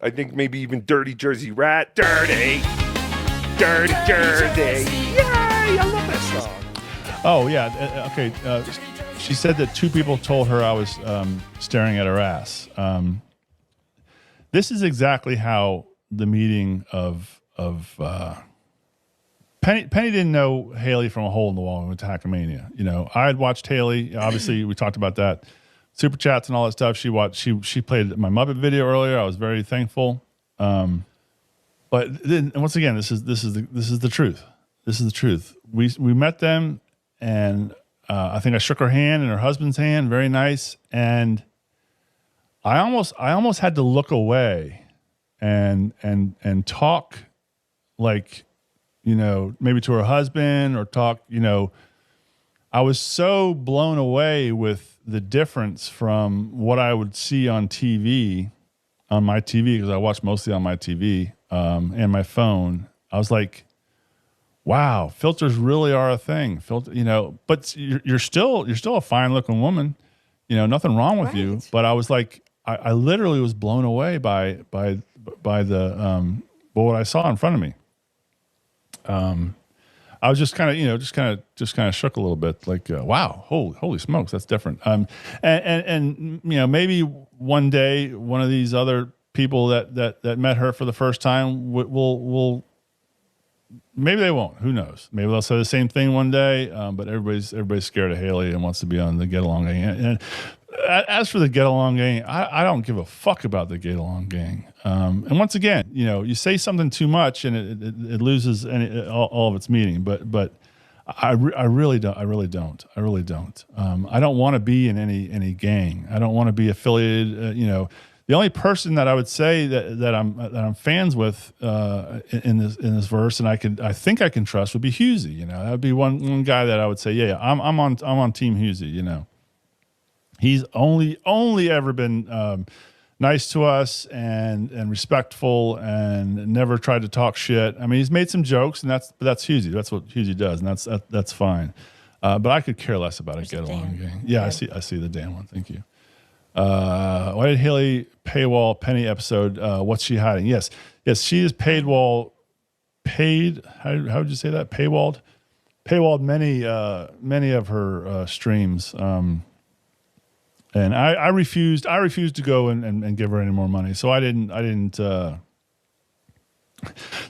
I think maybe even Dirty Jersey Rat. Dirty Jersey. Yay! I love that song. Oh, yeah. Okay. She said that 2 people told her I was staring at her ass. This is exactly how the meeting of Penny didn't know Haley from a hole in the wall when we went to Hackamania. You know, I had watched Haley. Obviously, we talked about that. Super chats and all that stuff. She played my Muppet video earlier. I was very thankful. But then, once again, this is the truth. This is the truth. We met them, and I think I shook her hand and her husband's hand. Very nice. And I almost had to look away and talk, like, you know, maybe to her husband or talk, you know. I was so blown away with the difference from what I would see on TV, on my TV, because I watch mostly on my TV and my phone. I was like, wow, filters really are a thing. You know, but you're still a fine looking woman. You know, nothing wrong with you. But I was like, I literally was blown away by the what I saw in front of me. I was just kind of, you know, just kind of shook a little bit, like, wow, holy smokes, that's different. And you know, maybe one day one of these other people that met her for the first time will maybe they won't. Who knows? Maybe they'll say the same thing one day. But everybody's scared of Haley and wants to be on the Get Along Gang. And as for the Get Along Gang, I don't give a fuck about the Get Along Gang. And once again, you know, you say something too much and it loses all of its meaning. But I really don't. I don't want to be in any gang. I don't want to be affiliated. You know, the only person that I would say that I'm fans with in this verse, and I think I can trust, would be Husey. You know, that would be one guy that I would say, yeah, I'm on Team Husey. You know, he's only ever been nice to us and respectful and never tried to talk shit. I mean, he's made some jokes, and that's Husey. That's what Husey does, and that's fine. But I could care less about a Get Along Gang. Yeah, I see the Dan one. Thank you. Why did Haley paywall Penny episode? What's she hiding? Yes, she is paid. How would you say that? Paywalled many of her streams. And I refused to go and give her any more money. So I didn't.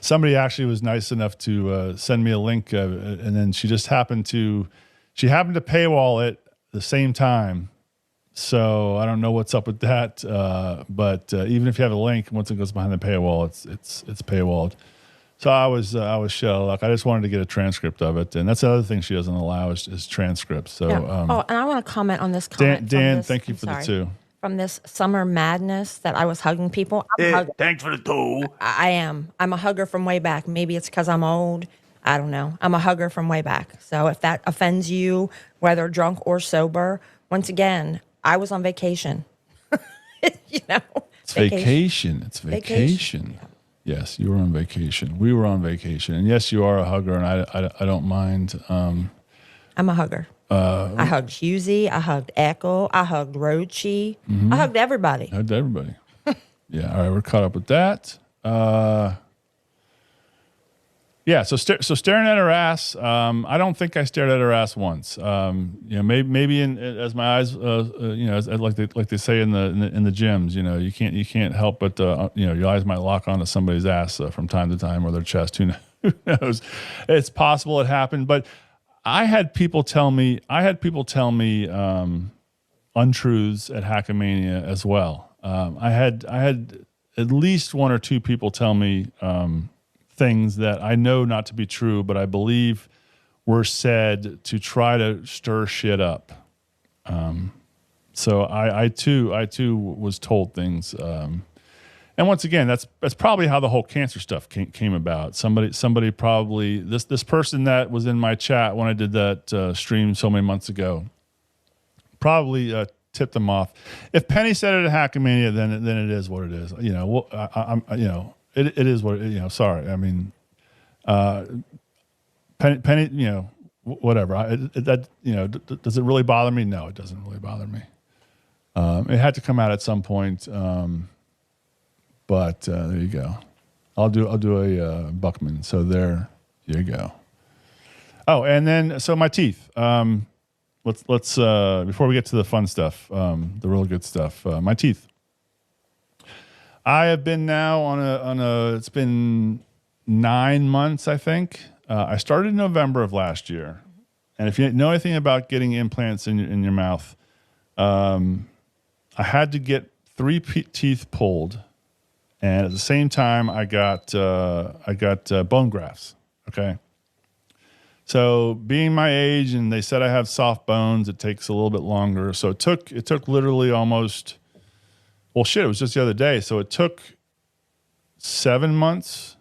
Somebody actually was nice enough to send me a link, and then she happened to paywall it the same time. So I don't know what's up with that. But even if you have a link, once it goes behind the paywall, it's paywalled. So I was shit out of luck. I just wanted to get a transcript of it, and that's the other thing she doesn't allow is transcripts. So, and I want to comment on this comment. Dan, thank you for the 2. From this summer madness that I was hugging people. Thanks for the 2. I am. I'm a hugger from way back. Maybe it's because I'm old. I don't know. I'm a hugger from way back. So if that offends you, whether drunk or sober, once again, I was on vacation. You know, it's vacation. It's vacation. Yeah. Yes, you were on vacation. We were on vacation, and yes, you are a hugger, and I don't mind. I'm a hugger. I hugged Husey. I hugged Echo. I hugged Rochi. I hugged everybody. Yeah. All right, we're caught up with that. Yeah. So staring at her ass. I don't think I stared at her ass once. You know, maybe as my eyes, you know, like they say in the gyms. You know, you can't help but you know, your eyes might lock onto somebody's ass from time to time, or their chest. Who knows? It's possible it happened, but I had people tell me untruths at Hackamania as well. I had at least 1 or 2 people tell me things that I know not to be true, but I believe were said to try to stir shit up. So I too was told things. And once again, that's probably how the whole cancer stuff came about. Somebody probably, this person that was in my chat when I did that stream so many months ago, probably tipped them off. If Penny said it at Hackamania, then it is what it is. You know, I'm you know, it is what it, you know. Sorry, I mean, Penny, you know, whatever. That, you know, does it really bother me? No, it doesn't really bother me. It had to come out at some point. But there you go. I'll do a Buckman. So there you go. Oh, and then so my teeth. Let's before we get to the fun stuff, the real good stuff. My teeth. I have been now on a. It's been 9 months, I think. I started in November of last year, and if you know anything about getting implants in your mouth, I had to get 3 teeth pulled, and at the same time, I got bone grafts. Okay. So being my age, and they said I have soft bones, it takes a little bit longer. So it took literally almost, well, shit, it was just the other day. So it took 7 months,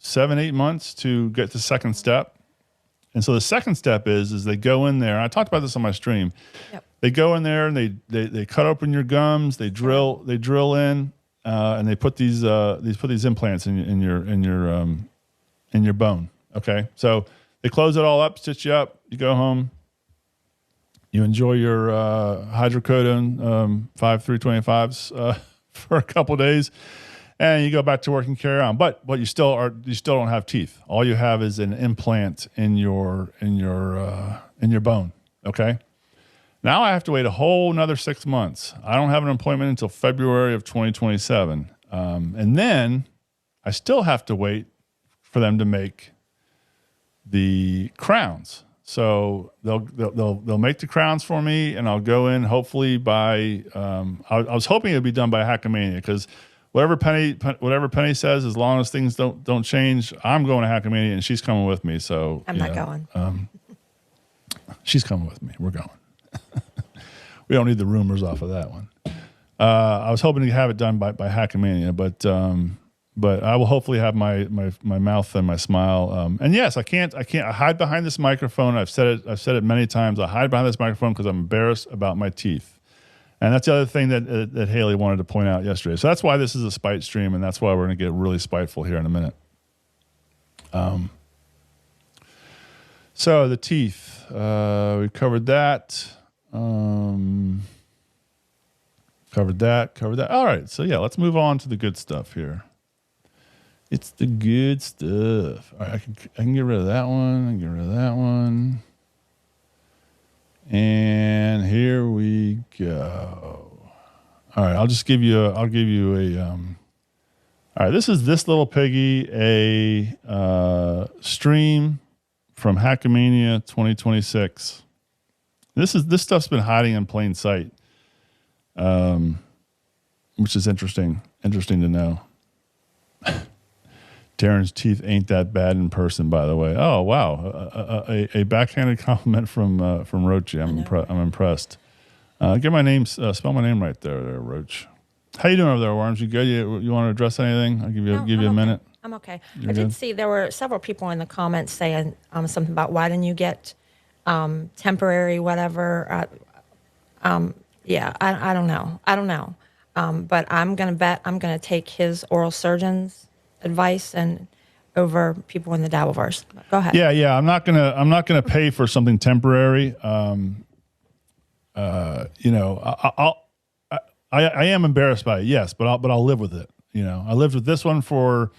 8 months to get the second step. And so the second step is they go in there. I talked about this on my stream. Yep. They go in there and they cut open your gums. They drill in, and they put these implants in your bone. Okay, so they close it all up, stitch you up. You go home. You enjoy your hydrocodone 5-325s for a couple of days, and you go back to work and carry on. But you still don't have teeth. All you have is an implant in your bone. Okay. Now I have to wait a whole another 6 months. I don't have an appointment until February of 2027, and then I still have to wait for them to make the crowns. So they'll make the crowns for me, and I'll go in hopefully by. I was hoping it'd be done by Hackamania, because whatever Penny says, as long as things don't change, I'm going to Hackamania, and she's coming with me. So I'm not going. She's coming with me. We're going. We don't need the rumors off of that one. I was hoping to have it done by Hackamania, but I will hopefully have my mouth and my smile. And yes, I can't hide behind this microphone. I've said it many times. I hide behind this microphone because I'm embarrassed about my teeth. And that's the other thing that Haley wanted to point out yesterday. So that's why this is a spite stream, and that's why we're going to get really spiteful here in a minute. So the teeth, we covered that. Covered that. All right. So yeah, let's move on to the good stuff here. It's the good stuff. All right, I can get rid of that one. I can get rid of that one. And here we go. All right, I'll give you a all right, this is This Little Piggy, a stream from Hackamania 2026. This stuff's been hiding in plain sight. Which is interesting to know. Darin's teeth ain't that bad in person, by the way. Oh wow, a backhanded compliment from Roachy. I'm impressed. Get my name, spell my name right there, Roach. How you doing over there, Worms? You good? You want to address anything? I'll give you a minute. I'm okay. You're I did good? see there were several people in the comments saying something about why didn't you get temporary whatever. Yeah, I don't know. But I'm going to bet I'm going to take his oral surgeon's advice and over people in the Dabbleverse. Go ahead. Yeah. I'm not gonna pay for something temporary. I am embarrassed by it, yes, but I'll live with it. I lived with this one for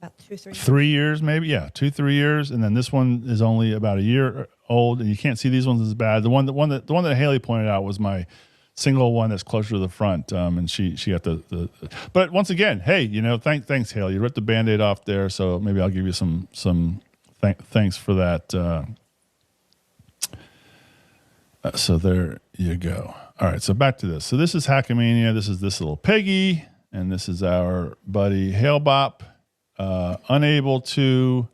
About 3 years, maybe. Yeah, 2-3 years, and then this one is only about a year old, and you can't see these ones as bad. The one that Haley pointed out was my single one that's closer to the front, and she got the. But once again, hey, thanks Haley. You ripped the Band-Aid off there, so maybe I'll give you some thanks for that. So there you go. All right, so back to this. So this is Hackamania. This is This Little Piggy, and this is our buddy Halebop. Unable to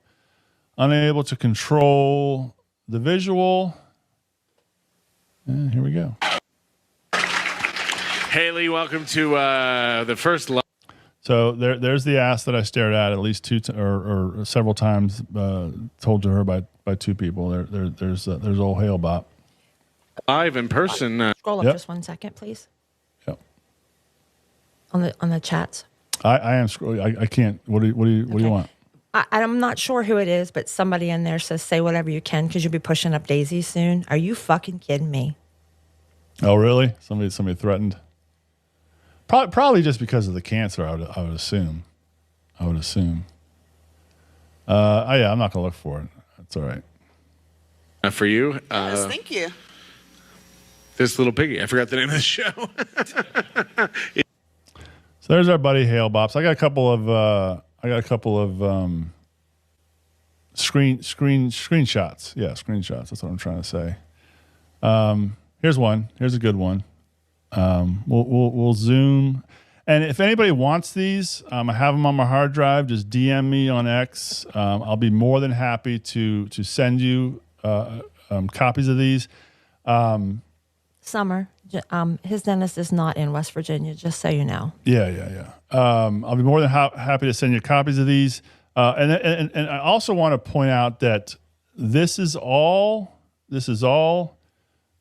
control the visual. And here we go. Haley, welcome to the first live. So there's the ass that I stared at least two or several times, told to her by two people. There's old Halebop. Live in person. Scroll up Yep. just 1 second, please. Yep. On the chats. I am scrolling. I can't. What do you want? I'm not sure who it is, but somebody in there says, say whatever you can because you'll be pushing up Daisy soon. Are you fucking kidding me? Oh really? Somebody threatened. Probably just because of the cancer. I would assume. Yeah, I'm not gonna look for it. That's all right. For you, Yes, thank you. this little piggy. I forgot the name of the show. So there's our buddy Hale Bops. I got a couple of screenshots. Yeah, screenshots. That's what I'm trying to say. Here's one. Here's a good one. We'll zoom. And if anybody wants these, I have them on my hard drive. Just DM me on X. I'll be more than happy to send you copies of these. Summer, his dentist is not in West Virginia, just so you know. Yeah. I'll be more than happy to send you copies of these. And I also want to point out that this is all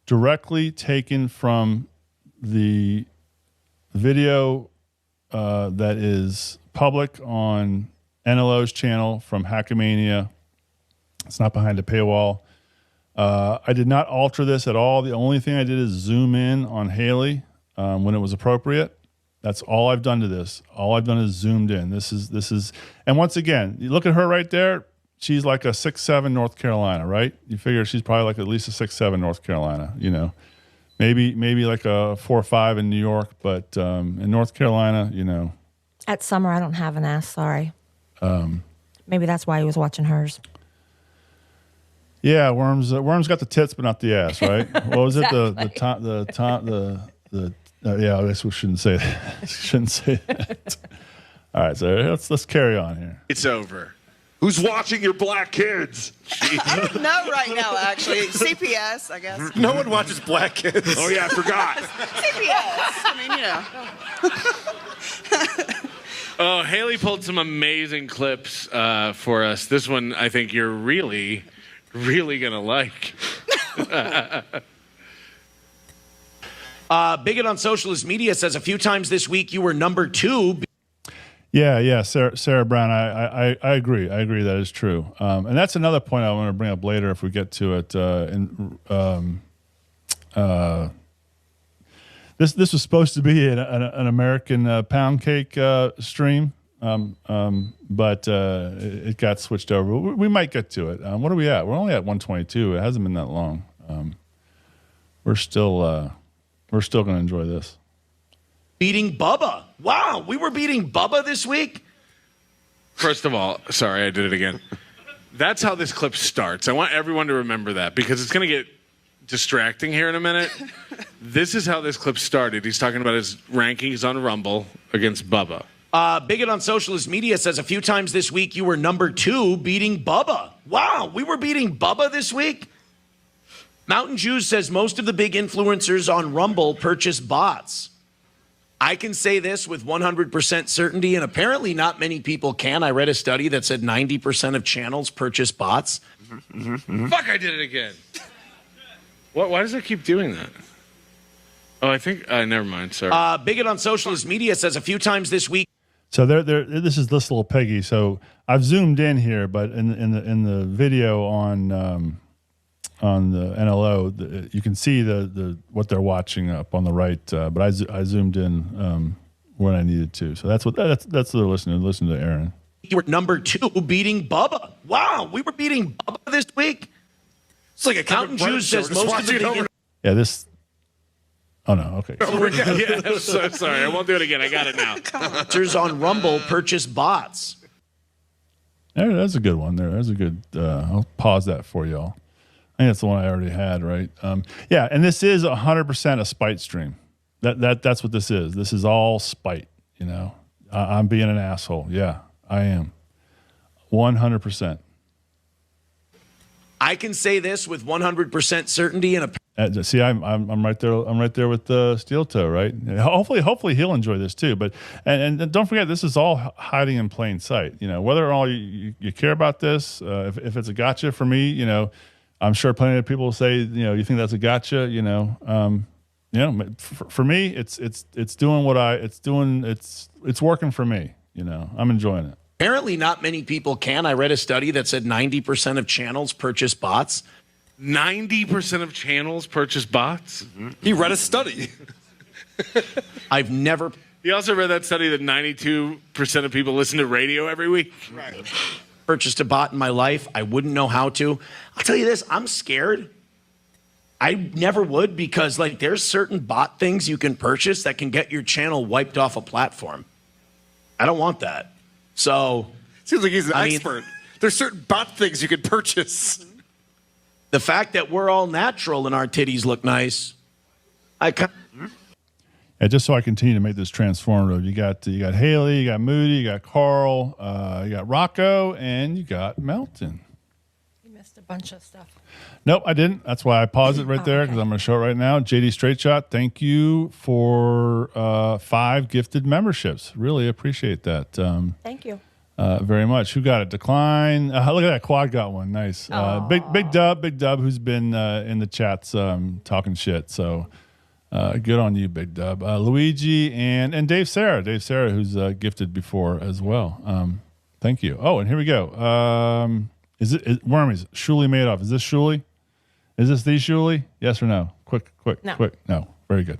directly taken from the video that is public on NLO's channel from Hackamania. It's not behind a paywall. I did not alter this at all. The only thing I did is zoom in on Haley when it was appropriate. That's all I've done to this. All I've done is zoomed in. This is, and once again, you look at her right there. She's like a 6'7" North Carolina, right? You figure she's probably like at least a 6'7" North Carolina. You know, maybe like a 4'5" in New York, but in North Carolina, you know. At Summer, I don't have an ass. Sorry. Maybe that's why he was watching hers. Yeah, Worms got the tits, but not the ass, right? What was it? Yeah, I guess we shouldn't say that. Shouldn't say that. All right, so let's carry on here. It's over. Who's watching your black kids? I don't know right now, actually. CPS, I guess. No one watches black kids. Oh yeah, I forgot. CPS. I mean, you know. Oh, Haley pulled some amazing clips for us. This one, I think you're really gonna like. Bigot on socialist media says a few times this week you were number 2. Yeah, Sarah Brown. I agree. I agree that is true. And that's another point I want to bring up later if we get to it. This was supposed to be an American pound cake stream, but it got switched over. We might get to it. What are we at? We're only at 122. It hasn't been that long. We're still going to enjoy this. Beating Bubba. Wow, we were beating Bubba this week? First of all, sorry, I did it again. That's how this clip starts. I want everyone to remember that because it's going to get distracting here in a minute. This is how this clip started. He's talking about his rankings on Rumble against Bubba. Bigot on socialist media says a few times this week you were number 2 beating Bubba. Wow, we were beating Bubba this week? Mountain Jews says most of the big influencers on Rumble purchase bots. I can say this with 100% certainty, and apparently not many people can. I read a study that said 90% of channels purchase bots. Fuck, I did it again. Why does it keep doing that? Oh, I think, never mind, sorry. Bigot on socialist media says a few times this week. So this is this little Piggy. So I've zoomed in here, but in the video on the NLO, you can see the what they're watching up on the right. But I zoomed in when I needed to. So that's what they're listening to Aaron. You were number 2 beating Bubba. Wow, we were beating Bubba this week. It's like Accountant Jews says most of the big. Yeah, this. Oh no, okay. Yeah, I'm so sorry. I won't do it again. I got it now. Influencers on Rumble purchase bots. That's a good one. That's a good. I'll pause that for y'all. I think that's the one I already had, right? Yeah, and this is 100% a spite stream. That's what this is. This is all spite. You know, I'm being an asshole. Yeah, I am. 100%. I can say this with 100% certainty and see, I'm right there. I'm right there with Steel Toe, right? Hopefully he'll enjoy this too. But and don't forget, this is all hiding in plain sight. You know, whether or not you care about this, if it's a gotcha for me, you know, I'm sure plenty of people will say, you know, you think that's a gotcha. You know, for me, it's doing what it's working for me. You know, I'm enjoying it. apparently not many people can. I read a study that said 90% of channels purchase bots. 90% of channels purchase bots? He read a study. I've never... You also read that study that 92% of people listen to radio every week. Purchased a bot in my life. I wouldn't know how to. I'll tell you this, I'm scared. I never would because like there's certain bot things you can purchase that can get your channel wiped off a platform. I don't want that. So Seems like he's an expert. There's certain bot things you could purchase. the fact that we're all natural and our titties look nice, Yeah, just so I continue to make this transformative. You got Haley, you got Moody, you got Carl, you got Rocco, and you got Melton. You missed a bunch of stuff. Nope, I didn't. That's why I paused it right there because I'm going to show it right now. JD Straight Shot, thank you for 5 gifted memberships. Really appreciate that. Thank you. Very much. Who got it? Decline. Look at that. Quad got one. Nice. Big Dub, who's been in the chats talking shit. So good on you, Big Dub. Luigi and Dave Sarah. Dave Sarah, who's gifted before as well. Thank you. Oh, and here we go. Is Wormies? Shuli Madoff. Is this Shuli? Is this the Shuli? Yes or no? Quick. No. Quick. No. Very good.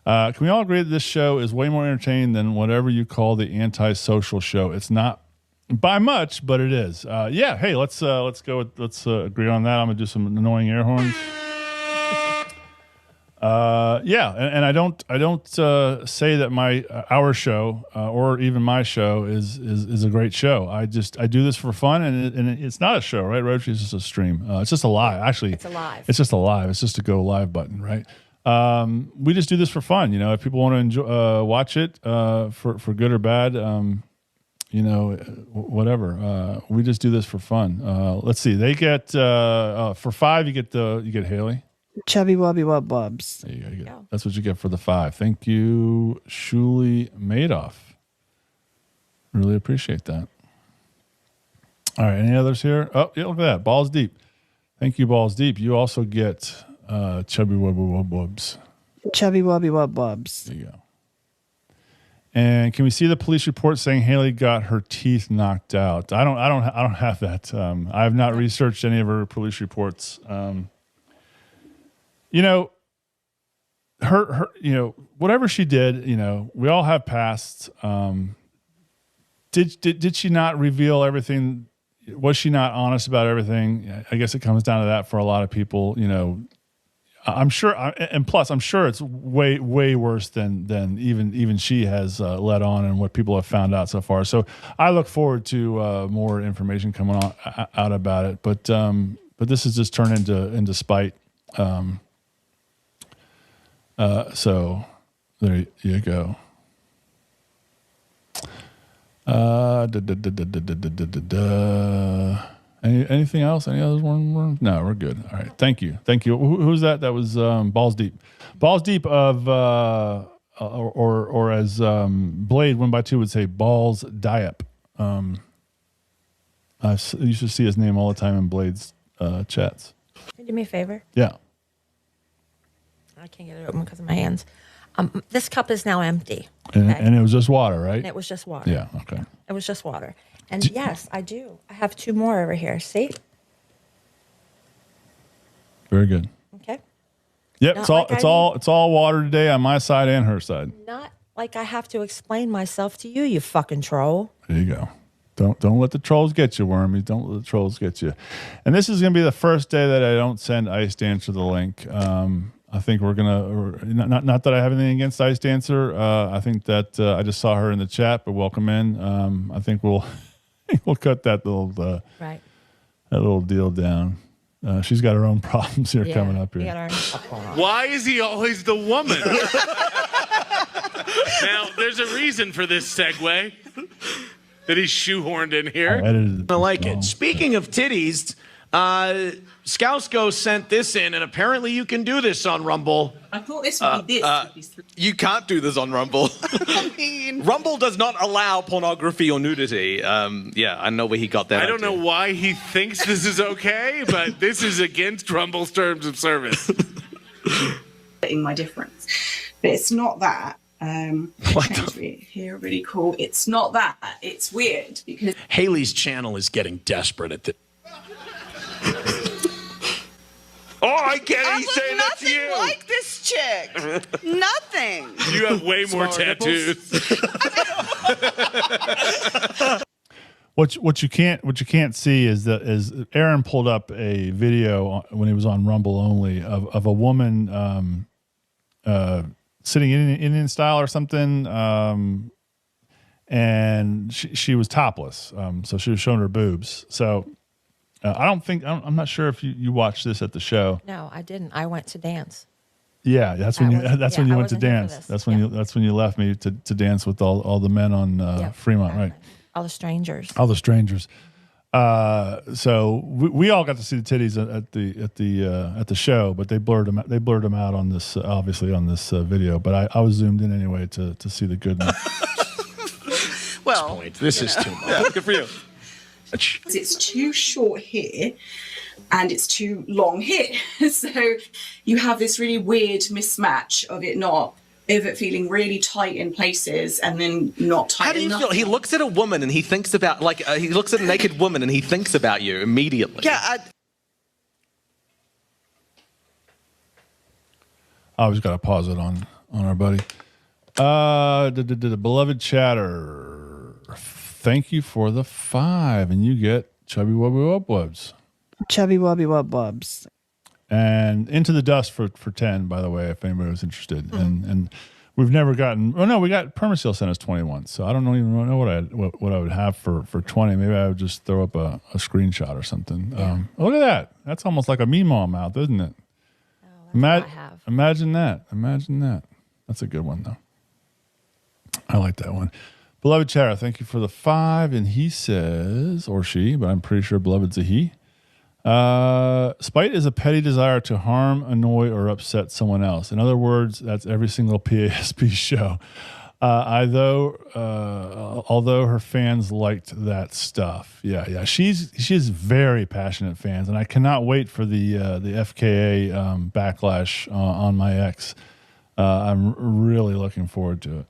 Can we all agree that this show is way more entertaining than whatever you call the AntiSocial show? It's not by much, but it is. Yeah. Hey, let's go. Let's agree on that. I'm gonna do some annoying air horns. Yeah, and I don't say that our show or even my show is a great show. I do this for fun, and it's not a show, right, Roach? It's just a stream. It's just a live. Actually, it's a live. It's just a live. It's just a go live button, right? We just do this for fun. You know, if people want to enjoy, watch it for good or bad, you know, whatever. We just do this for fun. Let's see. They get for 5. You get Haley. Chubby Wubby Wub Wubs. There you go. That's what you get for the 5. Thank you, Shuli Madoff. Really appreciate that. All right, any others here? Oh, yeah, look at that. Balls Deep. Thank you, Balls Deep. You also get Chubby Wubby Wub Wubs. Chubby Wubby Wub Wubs. There you go. And can we see the police report saying Haley got her teeth knocked out? I don't have that. I have not researched any of her police reports. You know, her, you know, whatever she did, you know, we all have pasts. Did she not reveal everything? Was she not honest about everything? I guess it comes down to that for a lot of people. You know, I'm sure, and plus, I'm sure it's way worse than even she has let on, and what people have found out so far. So I look forward to more information coming out about it. But this has just turned into spite. So there you go. Anything else? Any others? No, we're good. All right. Thank you. Who's that? That was Balls Deep. Balls Deep of or as Blade 1x2 would say, Balls Diep. You should see his name all the time in Blade's chats. Can you do me a favor? Yeah. I can't get it open because of my hands. This cup is now empty. And it was just water, right? And it was just water. Yeah, okay. It was just water. And yes, I do. I have 2 more over here. See? Very good. Okay. Yep, Not it's all water today on my side and her side. Not like I have to explain myself to you, you fucking troll. There you go. Don't let the trolls get you, Wormy. Don't let the trolls get you. And this is going to be the first day that I don't send Ice Dancer the link. I think we're gonna not that I have anything against Ice Dancer. I think that I just saw her in the chat, but welcome in. I think we'll cut that little Right. that little deal down. She's got her own problems here coming up here. We got our own stuff going on. Why is he always the woman? Now, there's a reason for this segue that he's shoehorned in here. I like it. Speaking of titties, Scousko sent this in, and apparently you can do this on Rumble. I thought this would be this. You can't do this on Rumble. I mean, Rumble does not allow pornography or nudity. Yeah, I know where he got that. I don't know why he thinks this is okay, but this is against Rumble's terms of service. My difference, but it's not that. Here, really cool. It's not that. It's weird because Haley's channel is getting desperate at this. Oh, I get it. I He's look saying that's nothing you. like this chick. Nothing. You have way more tattoos. What you can't see is Aaron pulled up a video when he was on Rumble only of a woman sitting in Indian style or something, and she was topless, so she was showing her boobs. So I'm not sure if you watched this at the show. No, I didn't. I went to dance. Yeah, that's when you went to I wasn't here for dance. this. That's when you left me to dance with all the men on Fremont, right? All the strangers. All the strangers. So we all got to see the titties at the show, but they blurred them out on this, obviously on this video. But I was zoomed in anyway to see the goodness. Well, This is too much. Yeah, good for you. It's too short here and it's too long here. So you have this really weird mismatch of it feeling really tight in places and then not tight How do you enough. feel? He looks at a woman and he thinks about, he looks at a naked woman and he thinks about you immediately. yeah, I always got to pause it on our buddy. The beloved chatter. Thank you for the 5, and you get Chubby Wubby Wub Wubs. Chubby Wubby Wub Wubs. And Into the Dust for 10, by the way, if anybody was interested. And we've never gotten. Oh no, we got Permaseal sent us 21. So I don't even know what I would have for 20. Maybe I would just throw up a screenshot or something. Look at that. That's almost like a Meemaw mouth, isn't it? Oh, that's what I have. Imagine that. Imagine that. That's a good one though. I like that one. Beloved Chatter, thank you for the 5. And he says, or she, but I'm pretty sure Beloved's a he. Spite is a petty desire to harm, annoy, or upset someone else. In other words, that's every single PASP show. Although her fans liked that stuff. Yeah. She's very passionate fans, and I cannot wait for the FKA backlash on my ex. I'm really looking forward to it.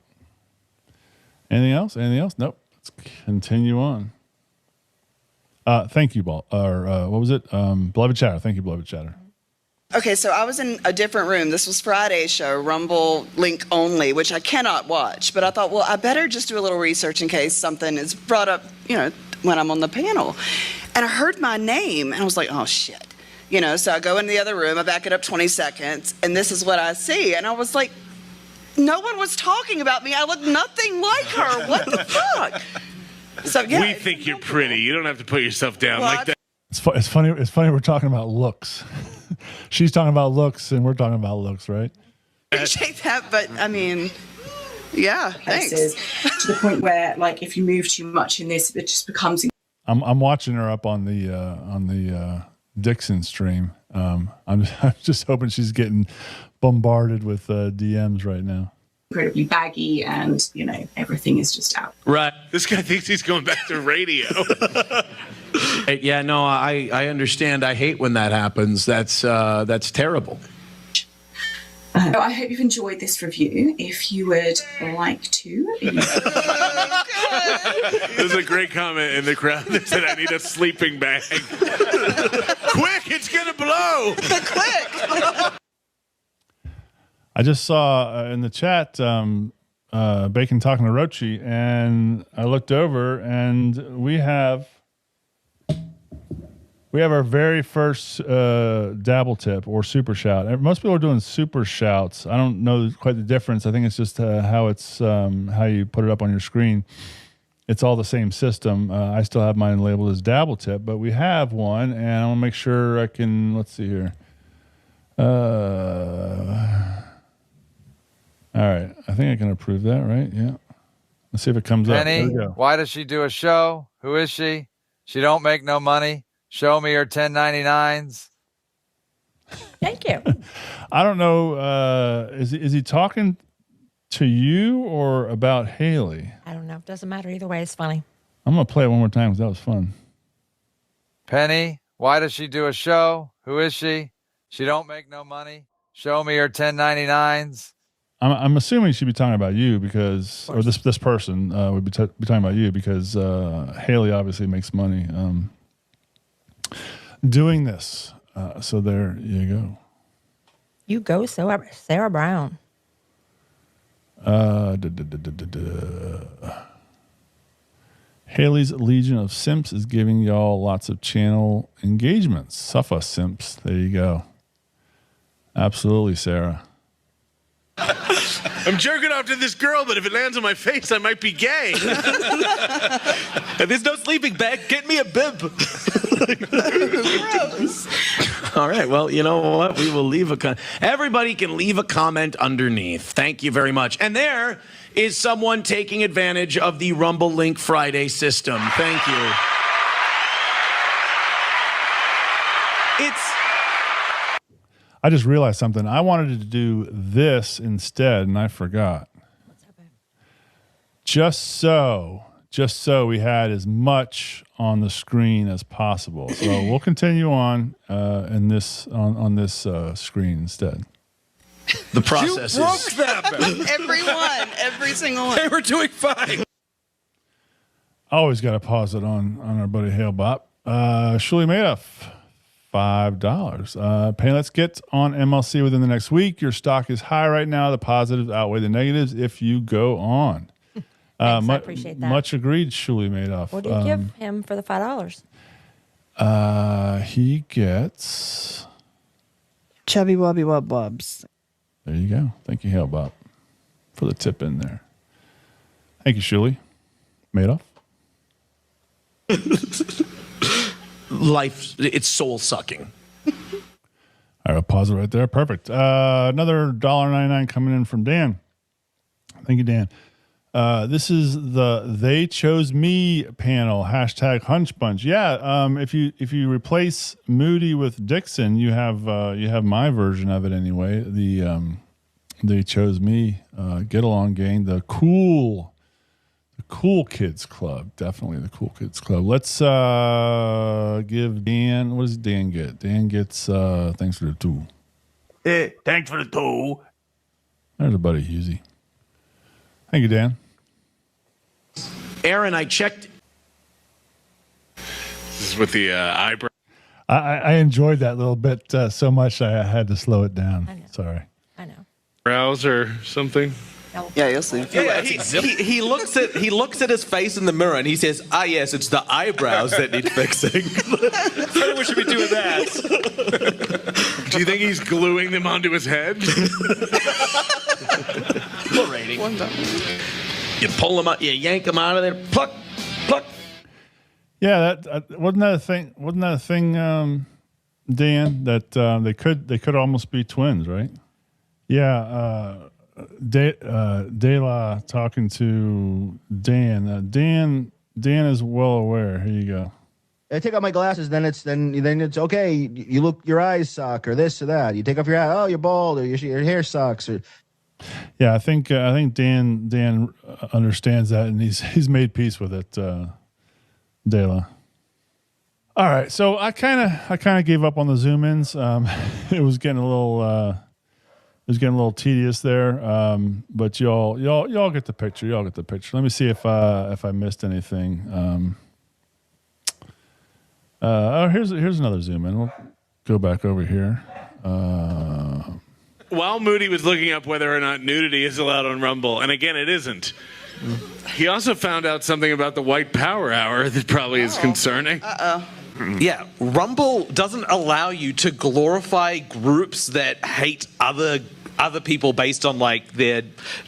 Anything else? Nope. Let's continue on. Thank you, what was it? Beloved Chatter. Thank you, Beloved Chatter. okay, so I was in a different room. This was Friday's show, Rumble link only, which I cannot watch. But I thought, well, I better just do a little research in case something is brought up, when I'm on the panel. And I heard my name, and I was like, oh, shit. So I go in the other room, I back it up 20 seconds, and this is what I see. And I was like, no one was talking about me. I look nothing like her. What the fuck? So, yeah, We think you're pretty. You don't have to put yourself down Well, like that. It's funny. It's funny we're talking about looks. She's talking about looks, and we're talking about looks, right? appreciate that, but I mean, yeah, thanks. places to the point where, like, if you move too much in this, it just becomes. I'm watching her up on the Dixon stream. I'm just hoping she's getting bombarded with DMs right now. Incredibly baggy, and everything is just out. Right. This guy thinks he's going back to radio. Yeah, no, I understand. I hate when that happens. That's terrible. I hope you've enjoyed this review. If you would like to, There's a great comment in the crowd that said, I need a sleeping bag. Quick, it's going to blow. Quick. I just saw in the chat Bacon talking to Rochi, and I looked over, and we have our very first dabble tip or super shout. Most people are doing super shouts. I don't know quite the difference. I think it's just how you put it up on your screen. It's all the same system. I still have mine labeled as dabble tip, but we have one, and I want to make sure I can. Let's see here. All right, I think I can approve that, right? Yeah. Let's see if it comes up. There Penny, we go. why does she do a show? Who is she? She don't make no money. Show me her 1099s. Thank you. I don't know. Is he talking to you or about Haley? I don't know. It doesn't matter either way. It's funny. I'm gonna play it one more time because that was fun. Penny, why does she do a show? Who is she? She don't make no money. Show me her 1099s. I'm assuming she'd be talking about you because, or this person would be talking about you because Haley obviously makes money doing this. So there you go. You go, Sarah Brown. Haley's Legion of Simps is giving y'all lots of channel engagements. Suffa Simps. There you go. Absolutely, Sarah. I'm jerking off to this girl, but if it lands on my face, I might be gay. There's no sleeping bag. Get me a bib. All right. Well, you know what? We will leave everybody can leave a comment underneath. Thank you very much. And there is someone taking advantage of the Rumble Link Friday system. Thank you. I just realized something. I wanted to do this instead, and I forgot. What's that, babe? Just so we had as much on the screen as possible. So we'll continue on on this screen instead. The process You broke them. Everyone, every single one. They were doing fine. Always got to pause it on our buddy Hale Bop. Shuli Madoff, $5. Let's get on MLC within the next week. Your stock is high right now. The positives outweigh the negatives if you go on. Thanks, I appreciate that. Much agreed, Shuli Madoff. What do you give him for the $5? He gets... Chubby Wubby Wub Wubs. There you go. Thank you, Hale Bop, for the tip in there. Thank you, Shuli Madoff. Life, it's soul sucking. All right, I'll pause it right there. Perfect. Another $1.99 coming in from Dan. Thank you, Dan. This is the They Chose Me panel, #Hunch Bunch. Yeah, if you replace Moody with Dixon, you have my version of it anyway. The They Chose Me Get Along Gang, the cool kids club, definitely the cool kids club. Let's give Dan. What does Dan get? Dan gets thanks for the two. Hey, thanks for the two. There's a buddy Husey. Thank you, Dan. Aaron, I checked. This is with the eyebrow. I enjoyed that little bit so much I had to slow it down. I know. Sorry. I know. Brows or something. Yeah, you'll see. Yeah, he looks at his face in the mirror and he says, "Ah, yes, it's the eyebrows that need fixing." Maybe we should be doing that. Do you think he's gluing them onto his head? Full rating. You pull them out, you yank them out of there, pluck, pluck. Yeah, that wasn't that a thing. Wasn't that a thing, Dan? That they could almost be twins, right? Yeah. De La talking to Dan. Dan is well aware. Here you go. I take off my glasses, then it's okay. You look, your eyes suck, or this or that. You take off your hat, oh, you're bald, or your hair sucks, or. Yeah, I think Dan understands that, and he's made peace with it. De La. All right, so I kind of gave up on the zoom ins. It was getting a little tedious there, but y'all get the picture. Y'all get the picture. Let me see if I missed anything. Here's another zoom in. We'll go back over here. While Moody was looking up whether or not nudity is allowed on Rumble, and again, it isn't. He also found out something about the White Power Hour that probably is concerning. Yeah, Rumble doesn't allow you to glorify groups that hate other people based on like their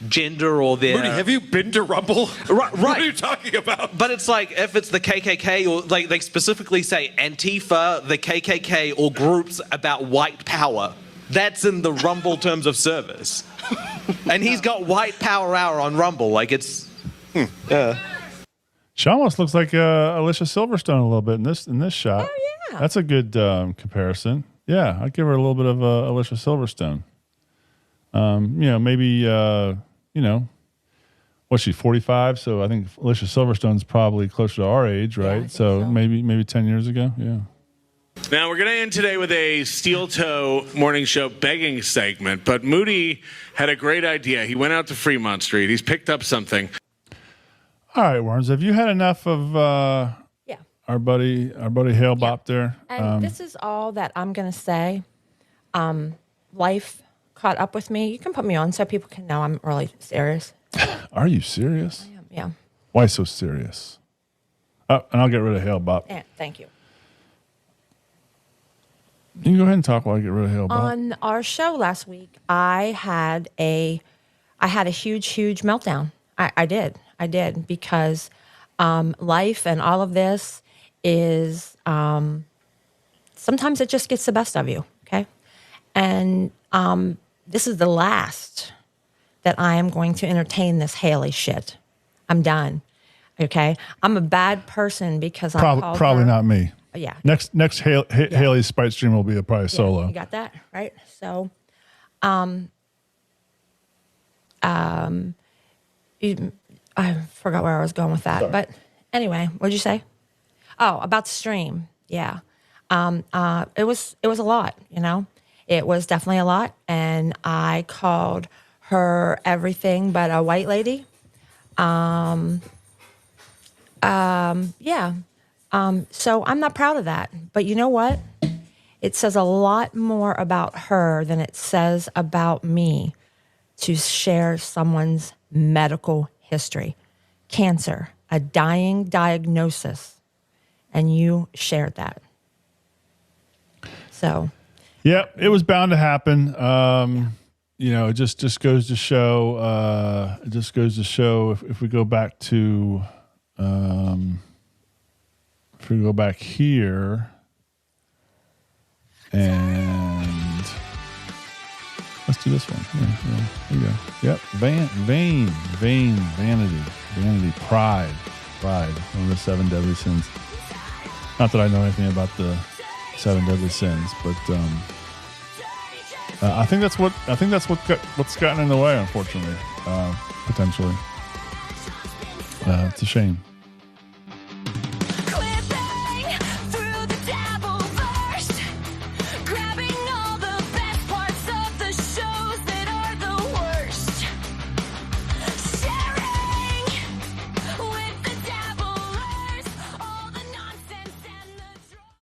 gender or their. Moody, have you been to Rumble? Right. What are you talking about? But it's like if it's the KKK or like they specifically say Antifa, the KKK, or groups about white power. That's in the Rumble terms of service. And he's got White Power Hour on Rumble. Like it's. She almost looks like Alicia Silverstone a little bit in this shot. Oh yeah, that's a good comparison. Yeah, I'd give her a little bit of Alicia Silverstone. Maybe what's she, 45? So I think Alicia Silverstone's probably closer to our age, right? Yeah, so so. maybe 10 years ago. Yeah. Now, we're going to end today with a Steel Toe Morning Show begging segment, but Moody had a great idea. He went out to Fremont Street. He's picked up something. All right, Worms, have you had enough of yeah. buddy Hale Bop there. And this is all that I'm going to say. Life caught up with me. You can put me on so people can know I'm really serious. Are you serious? I am, yeah. Why so serious? Oh, and I'll get rid of Hale Bop. Yeah, thank you. You can go ahead and talk while I get rid of Hale Bop. On our show last week, I had a huge meltdown. I did because life and all of this is sometimes it just gets the best of you. Okay, and this is the last that I am going to entertain this Haley shit. I'm done. Okay, I'm a bad person because I called probably her. not me. Yeah. Next Haley's Spite stream will be probably solo. You got that right. So, I forgot where I was going with that. Sorry. But anyway, what'd you say? Oh, about the stream. Yeah. It was a lot, you know. It was definitely a lot, and I called her everything but a white lady. Yeah. So I'm not proud of that. But you know what? It says a lot more about her than it says about me to share someone's medical history. Cancer, a dying diagnosis, and you shared that. So. Yeah, it was bound to happen. You know, it just goes to show. It just goes to show if we go back to. If we go back here, and let's do this one. Yeah, there you go. Yep, vanity, pride. One of the 7 deadly sins. Not that I know anything about the 7 deadly sins, but I think that's what's gotten in the way, unfortunately, potentially. It's a shame.